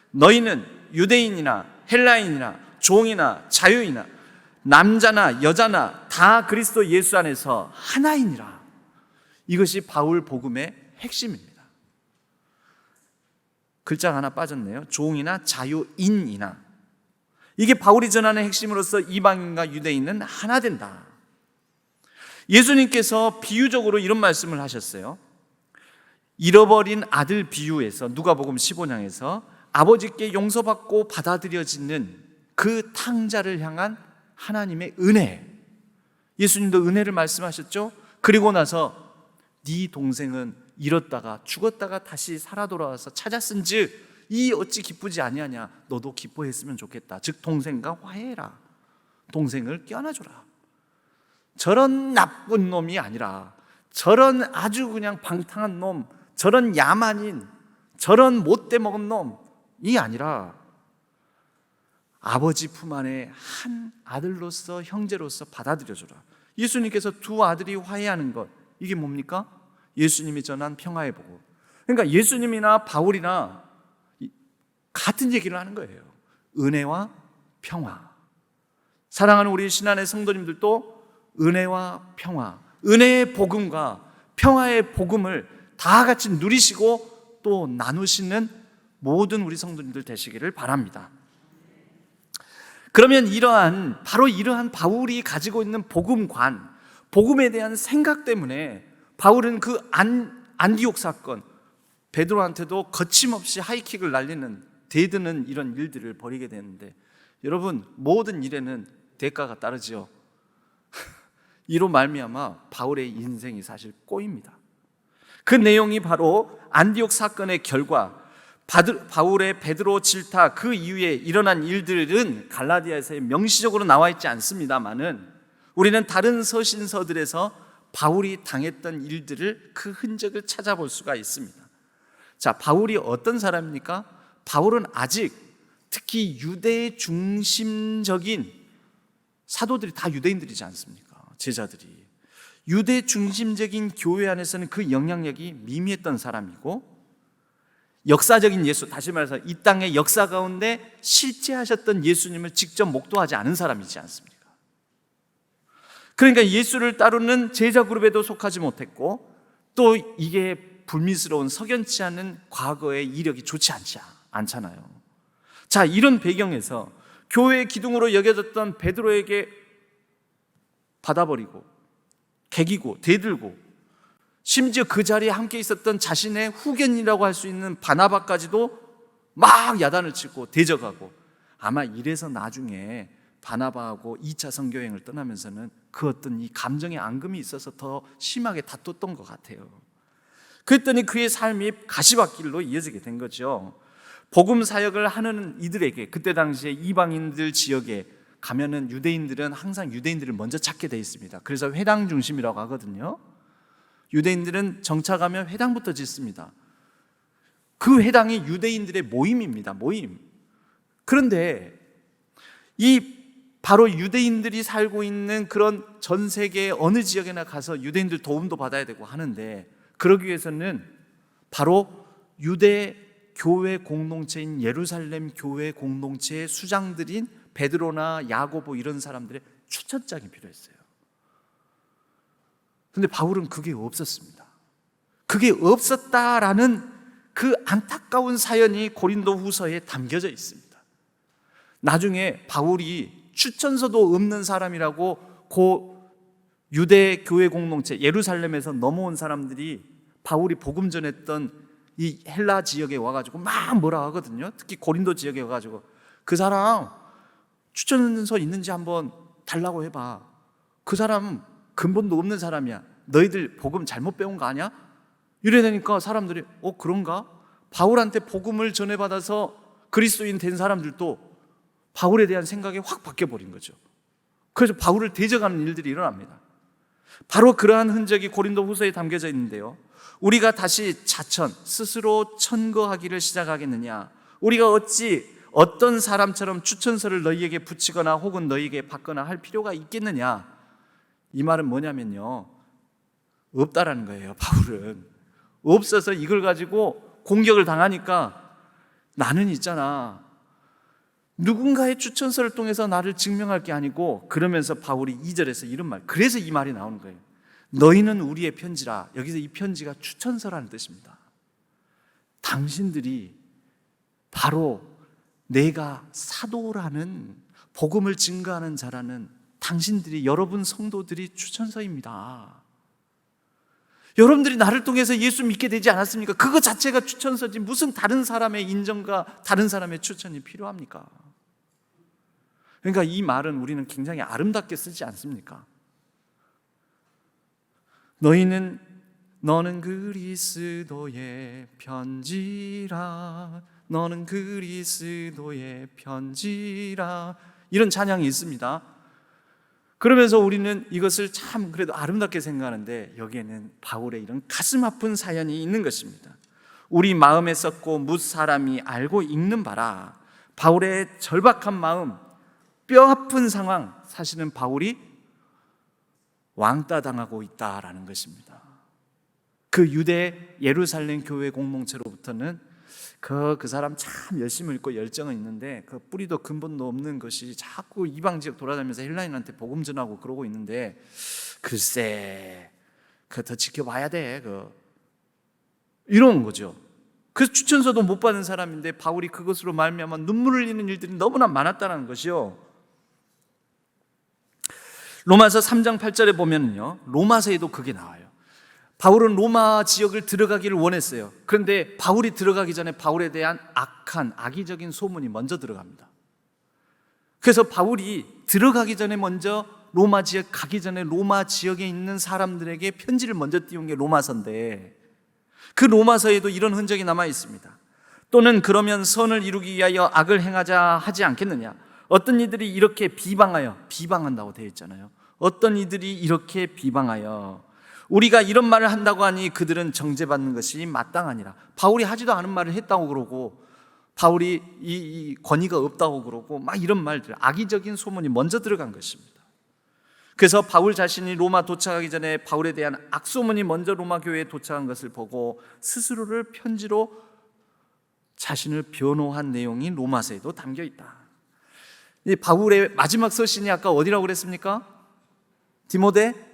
너희는 유대인이나 헬라인이나 종이나 자유이나 남자나 여자나 다 그리스도 예수 안에서 하나이니라. 이것이 바울 복음의 핵심입니다. 글자가 하나 빠졌네요. 종이나 자유인이나. 이게 바울이 전하는 핵심으로서 이방인과 유대인은 하나 된다. 예수님께서 비유적으로 이런 말씀을 하셨어요. 잃어버린 아들 비유에서, 누가복음 15장에서 아버지께 용서받고 받아들여지는 그 탕자를 향한 하나님의 은혜. 예수님도 은혜를 말씀하셨죠. 그리고 나서 네 동생은 잃었다가 죽었다가 다시 살아 돌아와서 찾았은즉 이 어찌 기쁘지 아니하냐. 너도 기뻐했으면 좋겠다. 즉 동생과 화해해라. 동생을 껴안아줘라. 저런 나쁜 놈이 아니라 저런 아주 그냥 방탕한 놈, 저런 야만인, 저런 못돼 먹은 놈이 아니라 아버지 품 안에 한 아들로서, 형제로서 받아들여줘라. 예수님께서 두 아들이 화해하는 것, 이게 뭡니까? 예수님이 전한 평화의 복음. 그러니까 예수님이나 바울이나 같은 얘기를 하는 거예요. 은혜와 평화. 사랑하는 우리 신안의 성도님들도 은혜와 평화, 은혜의 복음과 평화의 복음을 다 같이 누리시고 또 나누시는 모든 우리 성도님들 되시기를 바랍니다. 그러면 바로 이러한 바울이 가지고 있는 복음관, 복음에 대한 생각 때문에 바울은 그 안디옥 사건, 베드로한테도 거침없이 하이킥을 날리는, 대드는 이런 일들을 벌이게 되는데, 여러분, 모든 일에는 대가가 따르지요. 이로 말미암아 바울의 인생이 사실 꼬입니다. 그 내용이 바로 안디옥 사건의 결과, 바울의 베드로 질타 그 이후에 일어난 일들은 갈라디아에서 명시적으로 나와 있지 않습니다만은 우리는 다른 서신서들에서 바울이 당했던 일들을 그 흔적을 찾아볼 수가 있습니다. 자, 바울이 어떤 사람입니까? 바울은 아직 특히 유대 중심적인, 사도들이 다 유대인들이지 않습니까? 제자들이 유대 중심적인 교회 안에서는 그 영향력이 미미했던 사람이고, 역사적인 예수, 다시 말해서 이 땅의 역사 가운데 실제하셨던 예수님을 직접 목도하지 않은 사람이지 않습니까? 그러니까 예수를 따르는 제자 그룹에도 속하지 못했고, 또 이게 불미스러운 석연치 않은 과거의 이력이 좋지 않잖아요. 자, 이런 배경에서 교회의 기둥으로 여겨졌던 베드로에게 받아버리고 개기고 대들고, 심지어 그 자리에 함께 있었던 자신의 후견이라고 할 수 있는 바나바까지도 막 야단을 치고 대적하고, 아마 이래서 나중에 바나바하고 2차 선교여행을 떠나면서는 그 어떤 이 감정의 앙금이 있어서 더 심하게 다퉜던 것 같아요. 그랬더니 그의 삶이 가시밭길로 이어지게 된 거죠. 복음 사역을 하는 이들에게, 그때 당시에 이방인들 지역에 가면은 유대인들은 항상 유대인들을 먼저 찾게 돼 있습니다. 그래서 회당 중심이라고 하거든요. 유대인들은 정착하면 회당부터 짓습니다. 그 회당이 유대인들의 모임입니다. 모임. 그런데 바로 유대인들이 살고 있는 그런 전 세계 어느 지역에나 가서 유대인들 도움도 받아야 되고 하는데, 그러기 위해서는 바로 유대 교회 공동체인 예루살렘 교회 공동체의 수장들인 베드로나 야고보 이런 사람들의 추천장이 필요했어요. 그런데 바울은 그게 없었습니다. 그게 없었다라는 그 안타까운 사연이 고린도 후서에 담겨져 있습니다. 나중에 바울이 추천서도 없는 사람이라고 유대 교회 공동체 예루살렘에서 넘어온 사람들이 바울이 복음 전했던 이 헬라 지역에 와가지고 막 뭐라 하거든요. 특히 고린도 지역에 와가지고 그 사람 추천서 있는지 한번 달라고 해봐. 그 사람 근본도 없는 사람이야. 너희들 복음 잘못 배운 거 아니야? 이래 되니까 사람들이 그런가? 바울한테 복음을 전해받아서 그리스도인 된 사람들도 바울에 대한 생각이 확 바뀌어버린 거죠. 그래서 바울을 대적하는 일들이 일어납니다. 바로 그러한 흔적이 고린도 후서에 담겨져 있는데요, 우리가 다시 스스로 천거하기를 시작하겠느냐? 우리가 어찌 어떤 사람처럼 추천서를 너희에게 붙이거나 혹은 너희에게 받거나 할 필요가 있겠느냐? 이 말은 뭐냐면요, 없다라는 거예요. 바울은 없어서 이걸 가지고 공격을 당하니까 나는 있잖아, 누군가의 추천서를 통해서 나를 증명할 게 아니고, 그러면서 바울이 2절에서 이런 말, 그래서 이 말이 나오는 거예요. 너희는 우리의 편지라. 여기서 이 편지가 추천서라는 뜻입니다. 당신들이 바로 내가 사도라는, 복음을 증거하는 자라는 당신들이, 여러분 성도들이 추천서입니다. 여러분들이 나를 통해서 예수 믿게 되지 않았습니까? 그거 자체가 추천서지 무슨 다른 사람의 인정과 다른 사람의 추천이 필요합니까? 그러니까 이 말은 우리는 굉장히 아름답게 쓰지 않습니까? 너는 그리스도의 편지라, 너는 그리스도의 편지라, 이런 찬양이 있습니다. 그러면서 우리는 이것을 참 그래도 아름답게 생각하는데, 여기에는 바울의 이런 가슴 아픈 사연이 있는 것입니다. 우리 마음에 썼고 뭇 사람이 알고 읽는 바라. 바울의 절박한 마음, 뼈 아픈 상황, 사실은 바울이 왕따 당하고 있다라는 것입니다. 그 유대 예루살렘 교회 공동체로부터는 그 사람 참 열심히 읽고 열정은 있는데 그 뿌리도 근본도 없는 것이 자꾸 이방 지역 돌아다니면서 헬라인한테 복음 전하고 그러고 있는데, 글쎄 그 더 지켜봐야 돼. 이런 거죠. 그래서 추천서도 못 받은 사람인데 바울이 그것으로 말미암아 눈물을 흘리는 일들이 너무나 많았다는 것이요. 로마서 3장 8절에 보면요, 로마서에도 그게 나와요. 바울은 로마 지역을 들어가기를 원했어요. 그런데 바울이 들어가기 전에 바울에 대한 악의적인 소문이 먼저 들어갑니다. 그래서 바울이 들어가기 전에 먼저 로마 지역 가기 전에 로마 지역에 있는 사람들에게 편지를 먼저 띄운 게 로마서인데, 그 로마서에도 이런 흔적이 남아 있습니다. 또는 그러면 선을 이루기 위하여 악을 행하자 하지 않겠느냐. 어떤 이들이 이렇게 비방한다고 되어 있잖아요. 어떤 이들이 이렇게 비방하여 우리가 이런 말을 한다고 하니 그들은 정죄받는 것이 마땅하니라. 바울이 하지도 않은 말을 했다고 그러고, 바울이 이 권위가 없다고 그러고, 막 이런 말들, 악의적인 소문이 먼저 들어간 것입니다. 그래서 바울 자신이 로마 도착하기 전에 바울에 대한 악소문이 먼저 로마 교회에 도착한 것을 보고 스스로를 편지로 자신을 변호한 내용이 로마서에도 담겨 있다. 이 바울의 마지막 서신이 아까 어디라고 그랬습니까? 디모데?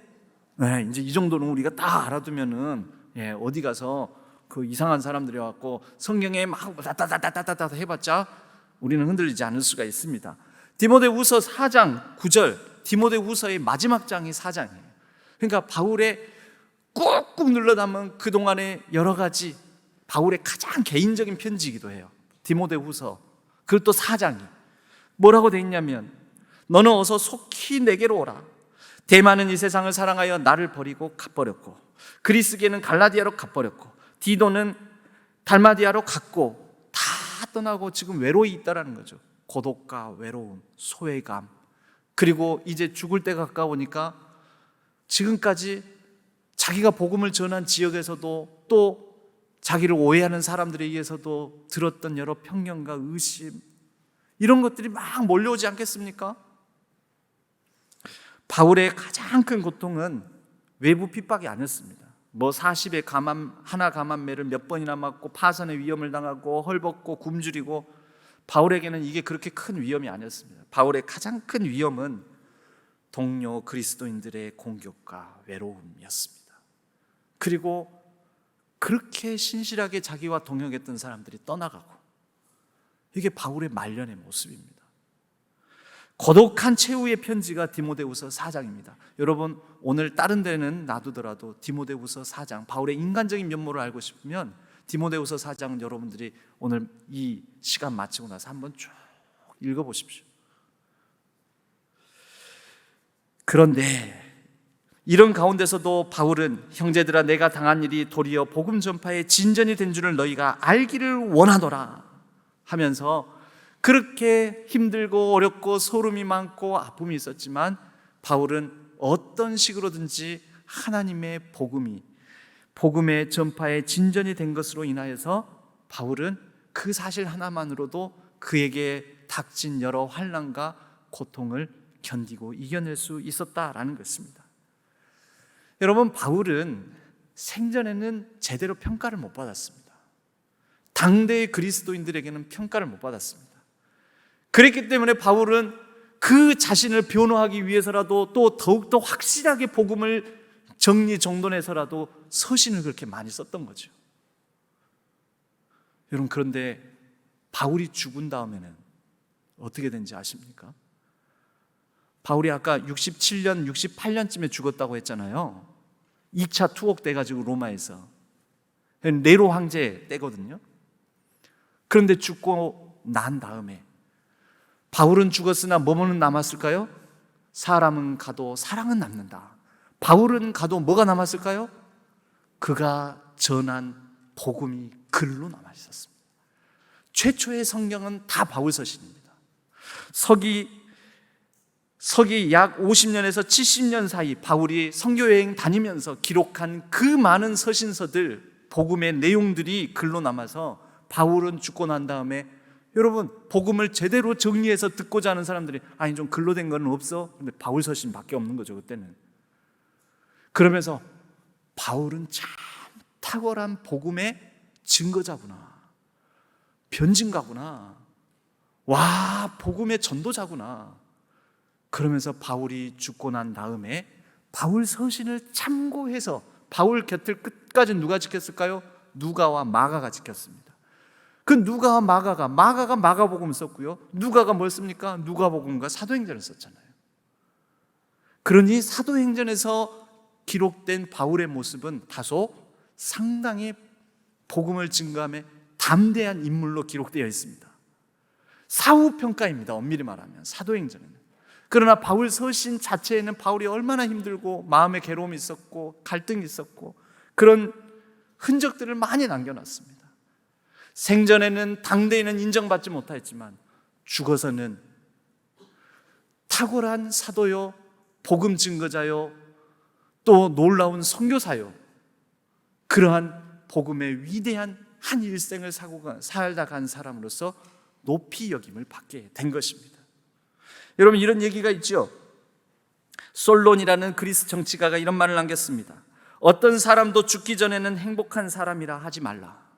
네, 이제 이 정도는 우리가 다 알아두면은, 어디 가서 그 이상한 사람들이 와갖고 성경에 막 따따따따따따 해봤자 우리는 흔들리지 않을 수가 있습니다. 디모데후서 4장 9절, 디모데후서의 마지막 장이 4장이에요. 그러니까 바울의 꾹꾹 눌러 담은 그동안의 여러 가지, 바울의 가장 개인적인 편지이기도 해요. 디모데후서, 그리고 또 4장이 뭐라고 되어 있냐면, 너는 어서 속히 내게로 오라. 대만은 이 세상을 사랑하여 나를 버리고 갓버렸고, 그리스게는 갈라디아로 갓버렸고, 디도는 달마디아로 갔고, 다 떠나고 지금 외로이 있다라는 거죠. 고독과 외로움, 소외감, 그리고 이제 죽을 때가 가까우니까 지금까지 자기가 복음을 전한 지역에서도 또 자기를 오해하는 사람들에 의해서도 들었던 여러 편견과 의심, 이런 것들이 막 몰려오지 않겠습니까? 바울의 가장 큰 고통은 외부 핍박이 아니었습니다. 뭐 40의 가만매를 몇 번이나 맞고 파선의 위험을 당하고 헐벗고 굶주리고, 바울에게는 이게 그렇게 큰 위험이 아니었습니다. 바울의 가장 큰 위험은 동료 그리스도인들의 공격과 외로움이었습니다. 그리고 그렇게 신실하게 자기와 동역했던 사람들이 떠나가고, 이게 바울의 말년의 모습입니다. 고독한 최후의 편지가 디모데후서 4장입니다. 여러분, 오늘 다른 데는 놔두더라도 디모데후서 4장, 바울의 인간적인 면모를 알고 싶으면 디모데후서 4장은 여러분들이 오늘 이 시간 마치고 나서 한번 쭉 읽어보십시오. 그런데 이런 가운데서도 바울은, 형제들아, 내가 당한 일이 도리어 복음 전파의 진전이 된 줄을 너희가 알기를 원하노라 하면서, 그렇게 힘들고 어렵고 소름이 많고 아픔이 있었지만 바울은 어떤 식으로든지 하나님의 복음의 전파에 진전이 된 것으로 인하여서 바울은 그 사실 하나만으로도 그에게 닥친 여러 환난과 고통을 견디고 이겨낼 수 있었다라는 것입니다. 여러분, 바울은 생전에는 제대로 평가를 못 받았습니다. 당대의 그리스도인들에게는 평가를 못 받았습니다. 그랬기 때문에 바울은 그 자신을 변호하기 위해서라도, 또 더욱더 확실하게 복음을 정리정돈해서라도 서신을 그렇게 많이 썼던 거죠. 여러분, 그런데 바울이 죽은 다음에는 어떻게 된지 아십니까? 바울이 아까 67년, 68년쯤에 죽었다고 했잖아요. 2차 투옥 돼가지고 로마에서. 네로 황제 때거든요. 그런데 죽고 난 다음에 바울은 죽었으나 뭐는 남았을까요? 사람은 가도 사랑은 남는다. 바울은 가도 뭐가 남았을까요? 그가 전한 복음이 글로 남아 있었습니다. 최초의 성경은 다 바울 서신입니다. 서기 약 50년에서 70년 사이 바울이 선교 여행 다니면서 기록한 그 많은 서신서들, 복음의 내용들이 글로 남아서 바울은 죽고 난 다음에, 여러분, 복음을 제대로 정리해서 듣고자 하는 사람들이, 아니 좀 글로 된 건 없어? 근데 바울 서신밖에 없는 거죠, 그때는. 그러면서 바울은 참 탁월한 복음의 증거자구나, 변증가구나, 와, 복음의 전도자구나. 그러면서 바울이 죽고 난 다음에 바울 서신을 참고해서, 바울 곁을 끝까지 누가 지켰을까요? 누가와 마가가 지켰습니다. 그 누가와 마가가 마가복음을 썼고요, 누가가 뭘 씁니까? 누가복음과 사도행전을 썼잖아요. 그러니 사도행전에서 기록된 바울의 모습은 다소 상당히 복음을 증거함에 담대한 인물로 기록되어 있습니다. 사후평가입니다, 엄밀히 말하면 사도행전에는. 그러나 바울 서신 자체에는 바울이 얼마나 힘들고 마음의 괴로움이 있었고 갈등이 있었고 그런 흔적들을 많이 남겨놨습니다. 생전에는 당대에는 인정받지 못했지만 죽어서는 탁월한 사도요, 복음 증거자요, 또 놀라운 선교사요, 그러한 복음의 위대한 한 일생을 살다 간 사람으로서 높이 여김을 받게 된 것입니다. 여러분, 이런 얘기가 있죠. 솔론이라는 그리스 정치가가 이런 말을 남겼습니다. 어떤 사람도 죽기 전에는 행복한 사람이라 하지 말라.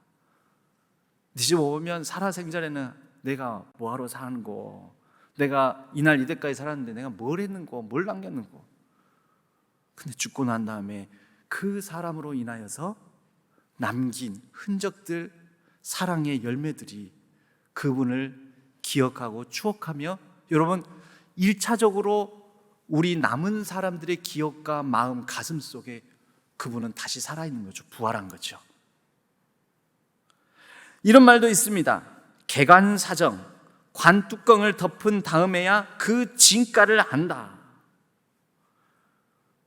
뒤집어보면 살아생전에는 내가 뭐하러 사는 거, 내가 이날 이때까지 살았는데 내가 뭘 했는고, 뭘 남겼는고. 근데 죽고 난 다음에 그 사람으로 인하여서 남긴 흔적들, 사랑의 열매들이 그분을 기억하고 추억하며, 여러분 1차적으로 우리 남은 사람들의 기억과 마음, 가슴 속에 그분은 다시 살아있는 거죠. 부활한 거죠. 이런 말도 있습니다. 개관사정, 관뚜껑을 덮은 다음에야 그 진가를 안다.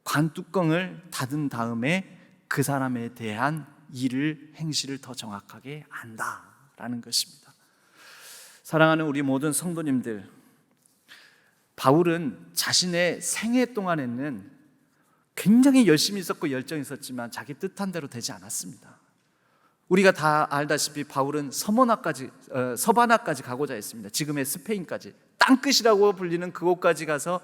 관뚜껑을 닫은 다음에 그 사람에 대한 일을, 행실을 더 정확하게 안다라는 것입니다. 사랑하는 우리 모든 성도님들, 바울은 자신의 생애 동안에는 굉장히 열심히 있었고 열정이 있었지만 자기 뜻한 대로 되지 않았습니다. 우리가 다 알다시피 바울은 서바나까지 가고자 했습니다. 지금의 스페인까지, 땅끝이라고 불리는 그곳까지 가서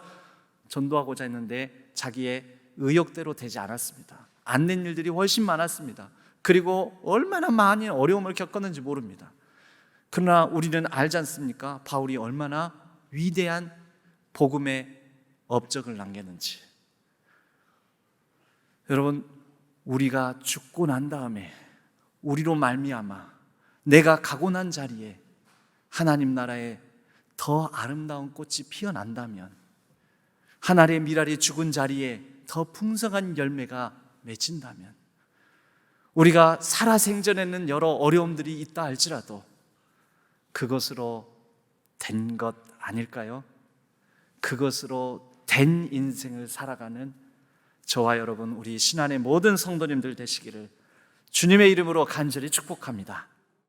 전도하고자 했는데 자기의 의욕대로 되지 않았습니다. 안 된 일들이 훨씬 많았습니다. 그리고 얼마나 많은 어려움을 겪었는지 모릅니다. 그러나 우리는 알지 않습니까? 바울이 얼마나 위대한 복음의 업적을 남겼는지. 여러분, 우리가 죽고 난 다음에 우리로 말미암아 내가 가고 난 자리에 하나님 나라에 더 아름다운 꽃이 피어난다면, 하나님의 미랄이 죽은 자리에 더 풍성한 열매가 맺힌다면, 우리가 살아생전에는 여러 어려움들이 있다 할지라도 그것으로 된 것 아닐까요? 그것으로 된 인생을 살아가는 저와 여러분, 우리 신안의 모든 성도님들 되시기를 주님의 이름으로 간절히 축복합니다.